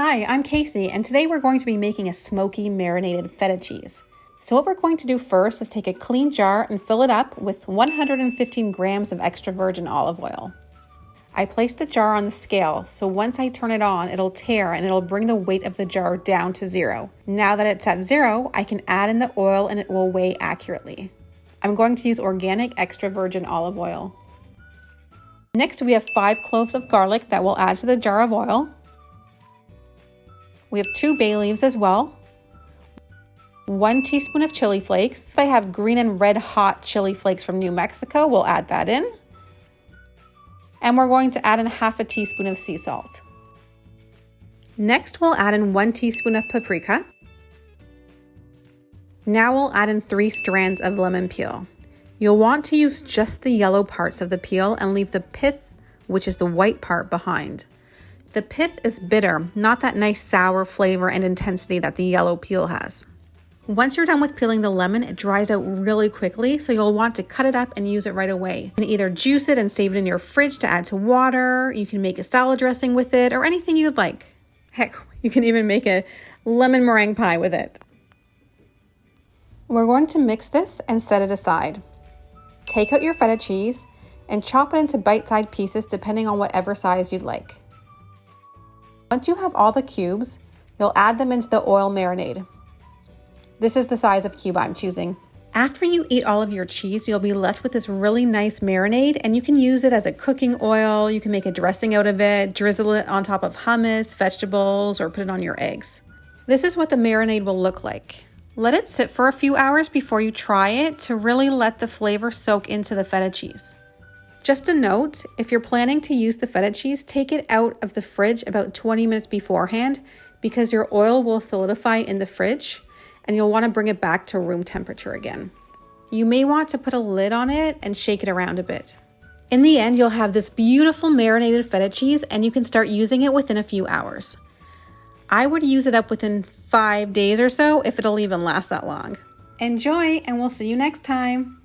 Hi, I'm Casey, and today we're going to be making a smoky marinated feta cheese. So what we're going to do first is take a clean jar and fill it up with 115 grams of extra virgin olive oil. I placed the jar on the scale, so once I turn it on, it'll tear and it'll bring the weight of the jar down to 0. Now that it's at 0, I can add in the oil and it will weigh accurately. I'm going to use organic extra virgin olive oil. Next, we have 5 cloves of garlic that we'll add to the jar of oil. We have 2 bay leaves as well, 1 teaspoon of chili flakes. I have green and red hot chili flakes from New Mexico. We'll add that in. And we're going to add in half a teaspoon of sea salt. Next, we'll add in 1 teaspoon of paprika. Now we'll add in 3 strands of lemon peel. You'll want to use just the yellow parts of the peel and leave the pith, which is the white part, behind. The pith is bitter, not that nice sour flavor and intensity that the yellow peel has. Once you're done with peeling the lemon, it dries out really quickly, so you'll want to cut it up and use it right away. You can either juice it and save it in your fridge to add to water, you can make a salad dressing with it, or anything you'd like. Heck, you can even make a lemon meringue pie with it. We're going to mix this and set it aside. Take out your feta cheese and chop it into bite-sized pieces depending on whatever size you'd like. Once you have all the cubes, you'll add them into the oil marinade. This is the size of cube I'm choosing. After you eat all of your cheese, you'll be left with this really nice marinade, and you can use it as a cooking oil. You can make a dressing out of it, drizzle it on top of hummus, vegetables, or put it on your eggs. This is what the marinade will look like. Let it sit for a few hours before you try it to really let the flavor soak into the feta cheese. Just a note, if you're planning to use the feta cheese, take it out of the fridge about 20 minutes beforehand because your oil will solidify in the fridge and you'll want to bring it back to room temperature again. You may want to put a lid on it and shake it around a bit. In the end, you'll have this beautiful marinated feta cheese and you can start using it within a few hours. I would use it up within 5 days or so if it'll even last that long. Enjoy, and we'll see you next time.